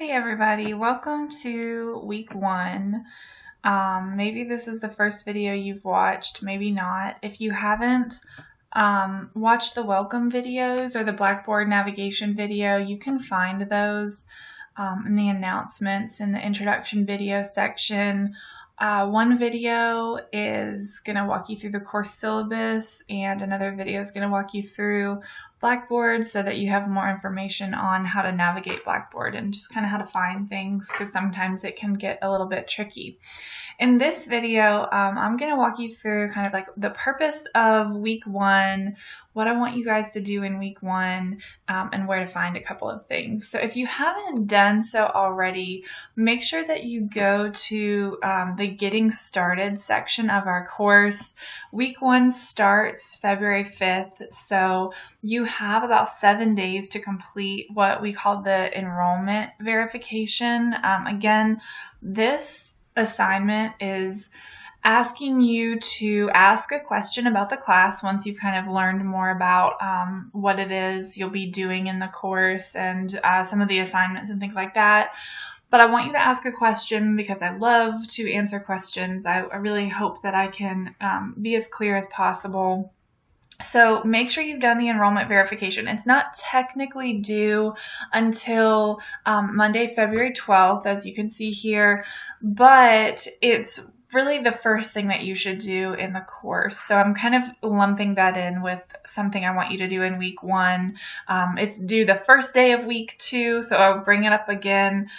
Hey everybody, welcome to week one. Maybe this is the first video you've watched, maybe not. If you haven't watched the welcome videos or the Blackboard navigation video, you can find those in the announcements in the introduction video section. One video is going to walk you through the course syllabus, and another video is going to walk you through Blackboard so that you have more information on how to navigate Blackboard and just kind of how to find things, because sometimes it can get a little bit tricky. In this video, I'm going to walk you through kind of like the purpose of week one, what I want you guys to do in week one, and where to find a couple of things. So if you haven't done so already, make sure that you go to the Getting Started section of our course. Week one starts February 5th, so you have about 7 days to complete what we call the enrollment verification. Again, this assignment is asking you to ask a question about the class once you've kind of learned more about what it is you'll be doing in the course and some of the assignments and things like that. But I want you to ask a question because I love to answer questions. I really hope that I can be as clear as possible. So make sure you've done the enrollment verification. It's not technically due until Monday, February 12th, as you can see here, but it's really the first thing that you should do in the course. So I'm kind of lumping that in with something I want you to do in week one. It's due the first day of week two, so I'll bring it up again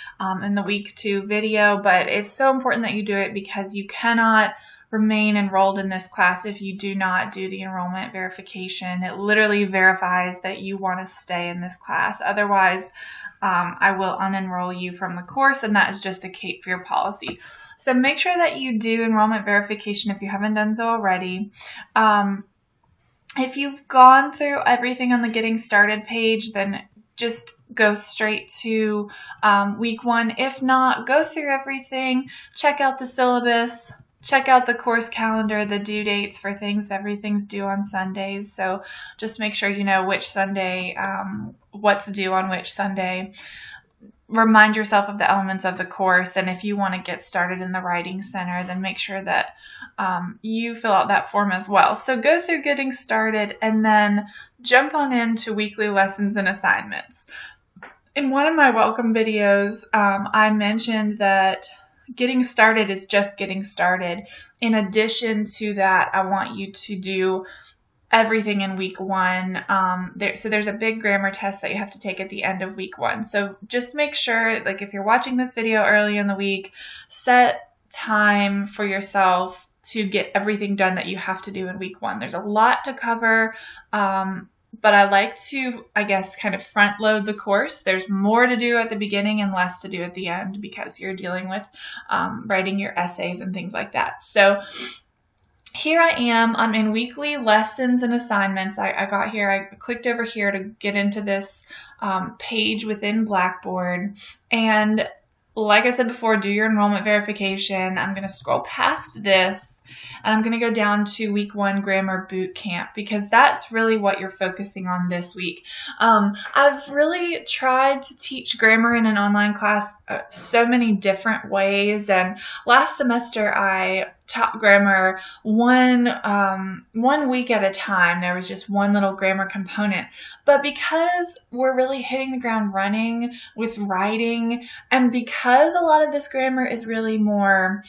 in the week two video, but it's so important that you do it because you cannot remain enrolled in this class if you do not do the enrollment verification. It literally verifies that you want to stay in this class. Otherwise, I will unenroll you from the course, and that is just a Cape Fear policy. So make sure that you do enrollment verification if you haven't done so already. If you've gone through everything on the Getting Started page, then just go straight to week one. If not, go through everything, check out the syllabus, check out the course calendar, the due dates for things. Everything's due on Sundays, so just make sure you know which Sunday, what's due on which Sunday. Remind yourself of the elements of the course, and if you want to get started in the Writing Center, then make sure that you fill out that form as well. So go through Getting Started and then jump on into weekly lessons and assignments. In one of my welcome videos, I mentioned that Getting Started is just getting started. In addition to that, I want you to do everything in week one. So there's a big grammar test that you have to take at the end of week one. So just make sure, like if you're watching this video early in the week, set time for yourself to get everything done that you have to do in week one. There's a lot to cover, but I like to, I guess, kind of front load the course. There's more to do at the beginning and less to do at the end because you're dealing with writing your essays and things like that. So here I am. I'm in weekly lessons and assignments. I got here. I clicked over here to get into this page within Blackboard. And like I said before, do your enrollment verification. I'm going to scroll past this. And I'm going to go down to week one grammar boot camp because that's really what you're focusing on this week. I've really tried to teach grammar in an online class so many different ways. And last semester I taught grammar one week at a time. There was just one little grammar component. But because we're really hitting the ground running with writing, and because a lot of this grammar is really more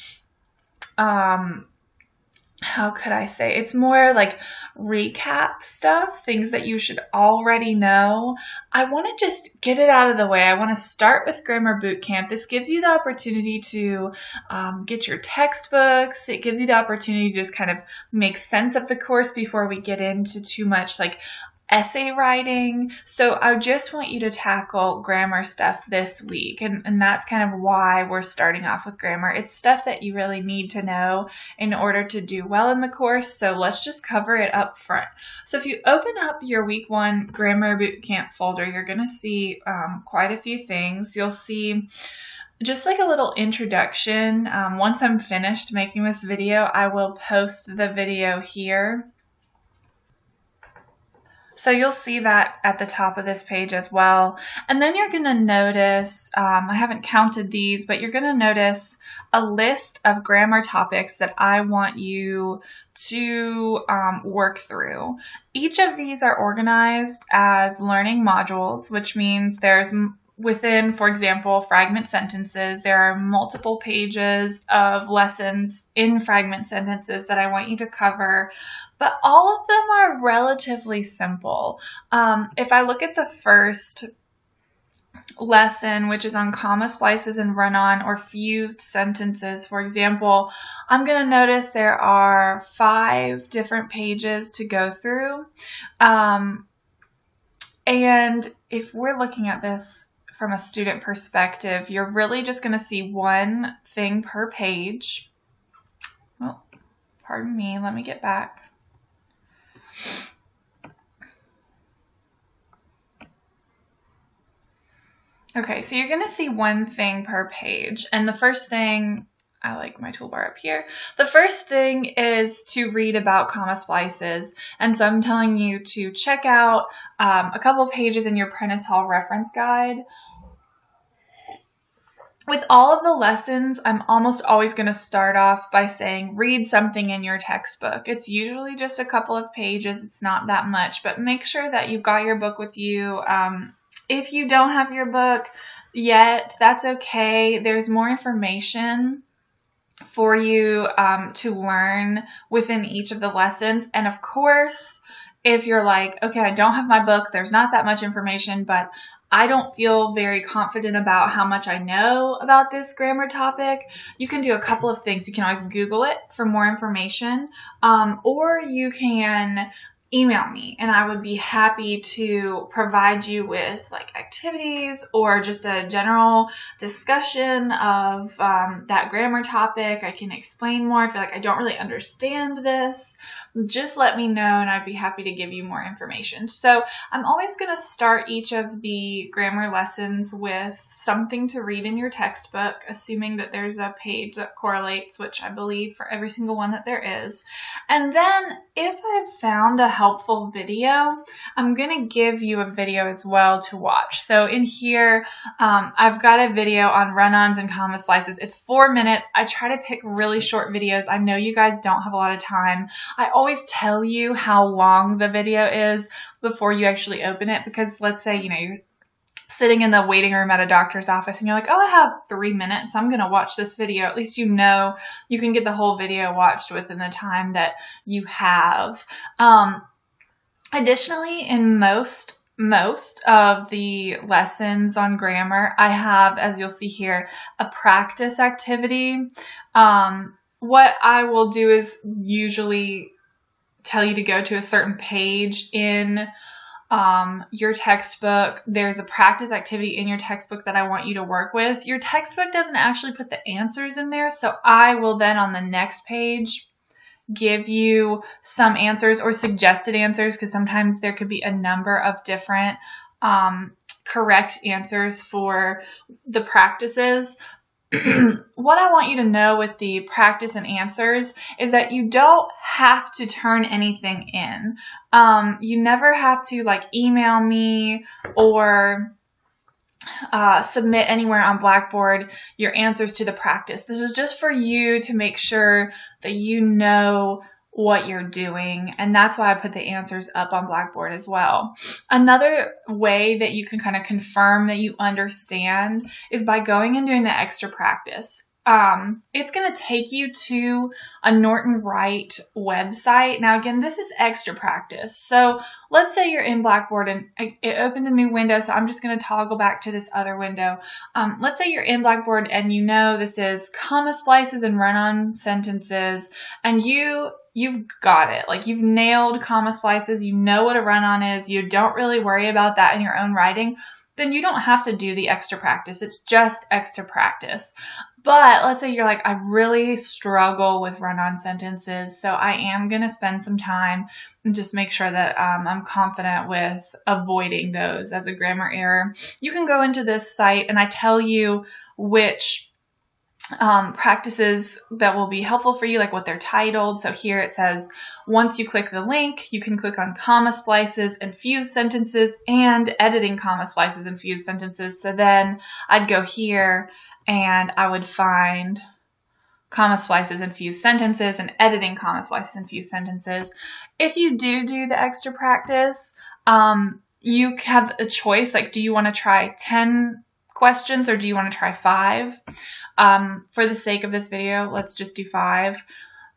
how could I say? It's more like recap stuff, things that you should already know. I want to just get it out of the way. I want to start with Grammar Bootcamp. This gives you the opportunity to get your textbooks. It gives you the opportunity to just kind of make sense of the course before we get into too much like essay writing. So I just want you to tackle grammar stuff this week, and that's kind of why we're starting off with grammar. It's stuff that you really need to know in order to do well in the course, so let's just cover it up front. So if you open up your week one Grammar Bootcamp folder, you're going to see quite a few things. You'll see just like a little introduction. Once I'm finished making this video, I will post the video here. So you'll see that at the top of this page as well. And then you're going to notice, I haven't counted these, but you're going to notice a list of grammar topics that I want you to work through. Each of these are organized as learning modules, which means there's within, for example, fragment sentences, there are multiple pages of lessons in fragment sentences that I want you to cover, but all of them are relatively simple. If I look at the first lesson, which is on comma splices and run-on or fused sentences, for example, I'm going to notice there are 5 different pages to go through. And if we're looking at this from a student perspective, you're really just going to see one thing per page. Oh, pardon me, let me get back. Okay, so you're going to see one thing per page, and the first thing, I like my toolbar up here, the first thing is to read about comma splices, and so I'm telling you to check out a couple pages in your Prentice Hall reference guide. With all of the lessons, I'm almost always going to start off by saying, read something in your textbook. It's usually just a couple of pages. It's not that much, but make sure that you've got your book with you. If you don't have your book yet, that's okay. There's more information for you to learn within each of the lessons. And of course, if you're like, okay, I don't have my book, there's not that much information, but I don't feel very confident about how much I know about this grammar topic, you can do a couple of things. You can always Google it for more information, or you can email me, and I would be happy to provide you with like activities or just a general discussion of that grammar topic. I can explain more. I feel like I don't really understand this. Just let me know, and I'd be happy to give you more information. So I'm always going to start each of the grammar lessons with something to read in your textbook, assuming that there's a page that correlates, which I believe for every single one that there is. And then if I've found a helpful video, I'm going to give you a video as well to watch. So in here, I've got a video on run-ons and comma splices. It's 4 minutes. I try to pick really short videos. I know you guys don't have a lot of time. I always tell you how long the video is before you actually open it, because let's say, you're sitting in the waiting room at a doctor's office and you're like, oh, I have 3 minutes. I'm going to watch this video. At least you know you can get the whole video watched within the time that you have. Additionally, in most of the lessons on grammar, I have, as you'll see here, a practice activity. What I will do is usually tell you to go to a certain page in your textbook. There's a practice activity in your textbook that I want you to work with. Your textbook doesn't actually put the answers in there, so I will then on the next page give you some answers or suggested answers, because sometimes there could be a number of different correct answers for the practices. What I want you to know with the practice and answers is that you don't have to turn anything in. You never have to email me or submit anywhere on Blackboard your answers to the practice. This is just for you to make sure that you know what you're doing, and that's why I put the answers up on Blackboard as well. Another way that you can kind of confirm that you understand is by going and doing the extra practice. It's going to take you to a Norton Wright website. Now, again, this is extra practice. So let's say you're in Blackboard and it opened a new window, so I'm just going to toggle back to this other window. Let's say you're in Blackboard and you know this is comma splices and run-on sentences, and you've got it. You've nailed comma splices. You know what a run-on is. You don't really worry about that in your own writing. Then you don't have to do the extra practice. It's just extra practice. But let's say you're like, I really struggle with run-on sentences, so I am going to spend some time and just make sure that I'm confident with avoiding those as a grammar error. You can go into this site and I tell you which practices that will be helpful for you, like what they're titled. So here it says, once you click the link, you can click on comma splices and fused sentences and editing comma splices and fused sentences. So then I'd go here and I would find comma splices and fused sentences and editing comma splices and fused sentences. If you do the extra practice, you have a choice. Like, do you want to try 10 questions or do you want to try 5? For the sake of this video, let's just do 5.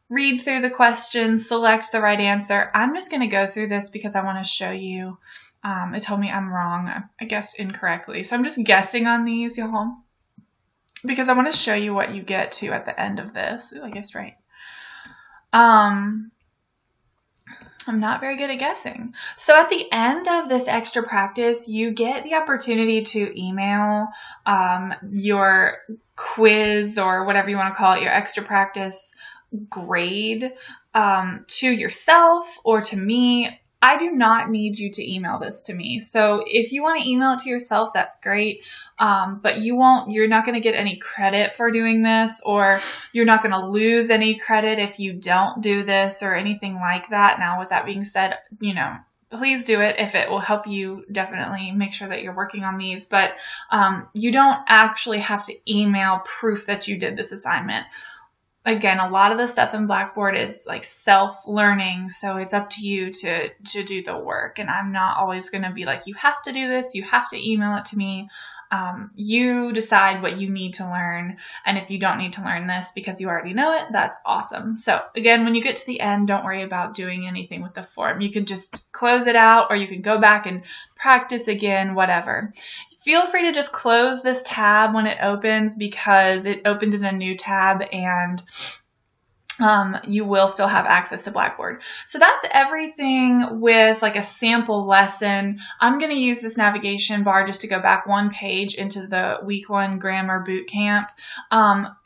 Read through the questions, select the right answer. I'm just going to go through this because I want to show you. It told me I'm wrong, I guessed incorrectly. So I'm just guessing on these, y'all, because I want to show you what you get to at the end of this. Ooh, I guessed right. I'm not very good at guessing. So at the end of this extra practice, you get the opportunity to email your quiz or whatever you want to call it, your extra practice grade to yourself or to me. I do not need you to email this to me. So if you want to email it to yourself, that's great. But you're not going to get any credit for doing this, or you're not going to lose any credit if you don't do this or anything like that. Now, with that being said, please do it if it will help you. Definitely make sure that you're working on these, but you don't actually have to email proof that you did this assignment. Again, a lot of the stuff in Blackboard is like self-learning, so it's up to you to do the work. And I'm not always going to be like, you have to do this, you have to email it to me. You decide what you need to learn, and if you don't need to learn this because you already know it, that's awesome. So again, when you get to the end, don't worry about doing anything with the form. You can just close it out, or you can go back and practice again, whatever. Feel free to just close this tab when it opens because it opened in a new tab, and you will still have access to Blackboard. So that's everything with like a sample lesson. I'm going to use this navigation bar just to go back one page into the week 1 grammar boot camp.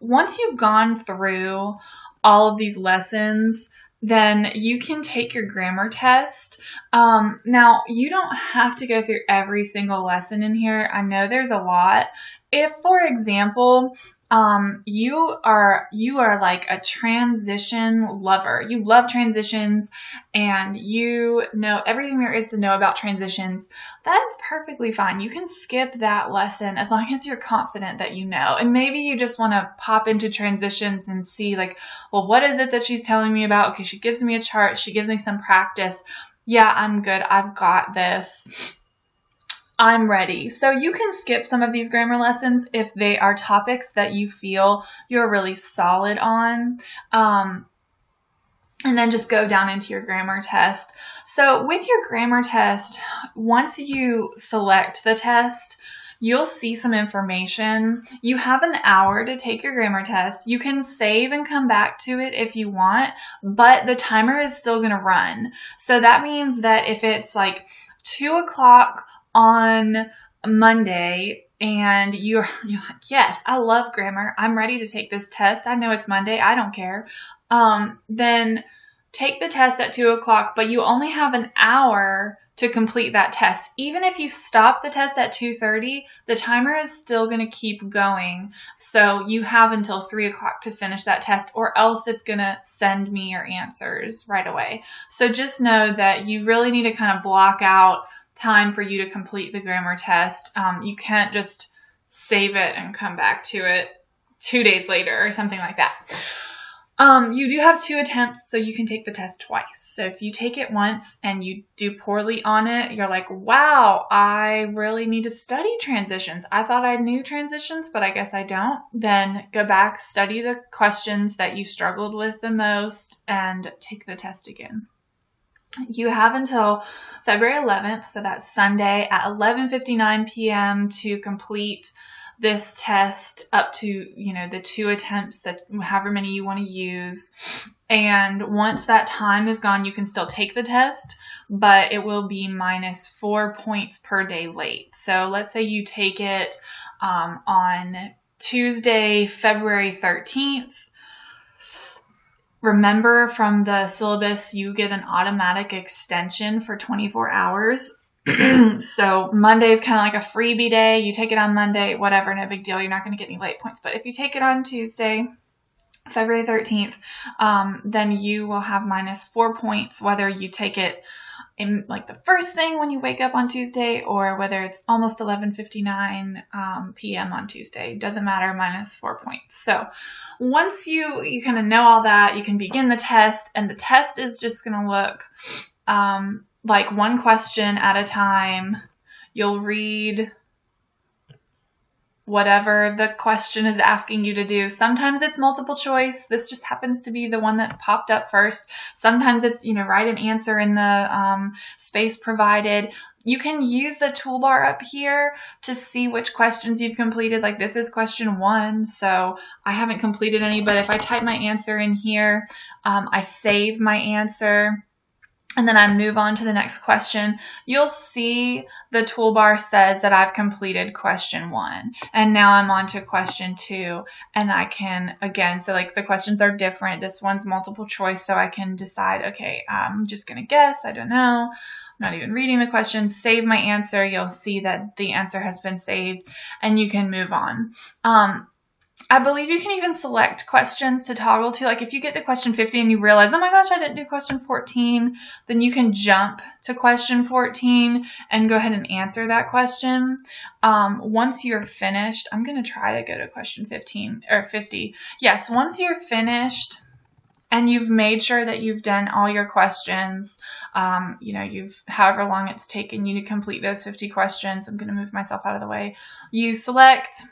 Once you've gone through all of these lessons, then you can take your grammar test. Now, you don't have to go through every single lesson in here. I know there's a lot. If, for example, you are like a transition lover. You love transitions and you know everything there is to know about transitions. That's perfectly fine. You can skip that lesson as long as you're confident that you know. And maybe you just want to pop into transitions and see like, well, what is it that she's telling me about? Okay, she gives me a chart. She gives me some practice. Yeah, I'm good. I've got this. I'm ready. So you can skip some of these grammar lessons if they are topics that you feel you're really solid on. And then just go down into your grammar test. So with your grammar test, once you select the test, you'll see some information. You have an hour to take your grammar test. You can save and come back to it if you want, but the timer is still going to run. So that means that if it's like 2 o'clock on Monday and you're like, yes, I love grammar. I'm ready to take this test. I know it's Monday. I don't care. Then take the test at 2 o'clock, but you only have an hour to complete that test. Even if you stop the test at 2:30, the timer is still going to keep going. So you have until 3 o'clock to finish that test, or else it's going to send me your answers right away. So just know that you really need to kind of block out time for you to complete the grammar test. You can't just save it and come back to it 2 days later or something like that. You do have 2 attempts, so you can take the test twice. So if you take it once and you do poorly on it, you're like, wow, I really need to study transitions. I thought I knew transitions, but I guess I don't. Then go back, study the questions that you struggled with the most, and take the test again. You have until February 11th, so that's Sunday at 11:59 p.m. to complete this test up to, the 2 attempts, that however many you want to use. And once that time is gone, you can still take the test, but it will be minus 4 points per day late. So let's say you take it on Tuesday, February 13th. Remember, from the syllabus, you get an automatic extension for 24 hours. So Monday is kind of like a freebie day. You take it on Monday, whatever, no big deal. You're not going to get any late points. But if you take it on Tuesday, February 13th, then you will have -4 points, whether you take it in like the first thing when you wake up on Tuesday, or whether it's almost 11:59 p.m. on Tuesday. Doesn't matter, -4 points. So once you kind of know all that, you can begin the test, and the test is just going to look like one question at a time. You'll read whatever the question is asking you to do. Sometimes it's multiple choice. This just happens to be the one that popped up first. Sometimes it's, write an answer in the space provided. You can use the toolbar up here to see which questions you've completed. Like this is question 1, so I haven't completed any, but if I type my answer in here, I save my answer, and then I move on to the next question, you'll see the toolbar says that I've completed question 1. And now I'm on to question 2. And I can, again, so like the questions are different. This one's multiple choice, so I can decide, okay, I'm just going to guess. I don't know. I'm not even reading the question. Save my answer. You'll see that the answer has been saved, and you can move on. I believe you can even select questions to toggle to. Like if you get to question 50 and you realize, oh my gosh, I didn't do question 14, then you can jump to question 14 and go ahead and answer that question. Once you're finished, I'm going to try to go to question 15 or 50. Yes, once you're finished and you've made sure that you've done all your questions, you've however long it's taken you to complete those 50 questions. I'm going to move myself out of the way. You select,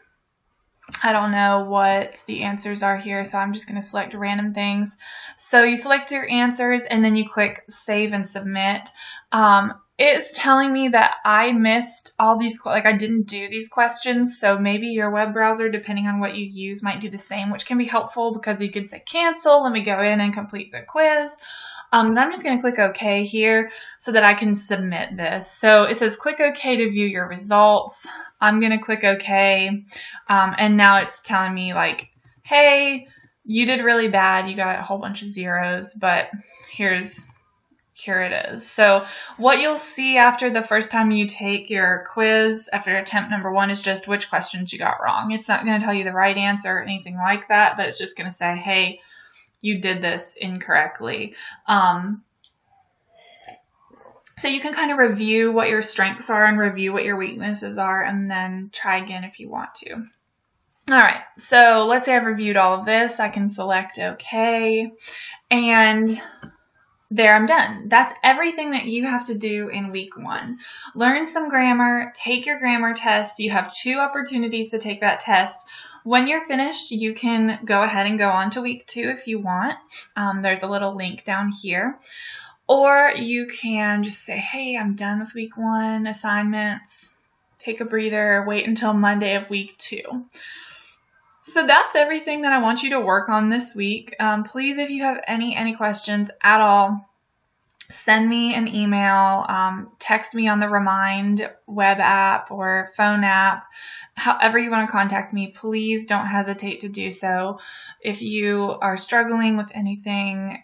I don't know what the answers are here, so I'm just going to select random things. So you select your answers, and then you click Save and Submit. It's telling me that I missed all these, like I didn't do these questions, so maybe your web browser, depending on what you use, might do the same, which can be helpful because you can say cancel, let me go in and complete the quiz. And I'm just going to click OK here so that I can submit this. So it says click OK to view your results. I'm going to click OK. And now it's telling me like, hey, you did really bad. You got a whole bunch of zeros, but here it is. So what you'll see after the first time you take your quiz, after attempt number 1, is just which questions you got wrong. It's not going to tell you the right answer or anything like that, but it's just going to say, hey, you did this incorrectly. So you can kind of review what your strengths are and review what your weaknesses are, and then try again if you want to. All right, so let's say I've reviewed all of this. I can select OK, and there, I'm done. That's everything that you have to do in week 1. Learn some grammar, take your grammar test. You have 2 opportunities to take that test. When you're finished, you can go ahead and go on to week 2 if you want. There's a little link down here. Or you can just say, hey, I'm done with week 1 assignments. Take a breather, wait until Monday of week 2. So that's everything that I want you to work on this week. Please, if you have any questions at all, send me an email, text me on the Remind web app or phone app. However you want to contact me, please don't hesitate to do so. If you are struggling with anything,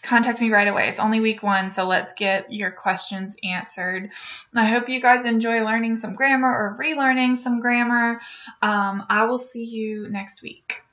contact me right away. It's only week 1, so let's get your questions answered. I hope you guys enjoy learning some grammar or relearning some grammar. I will see you next week.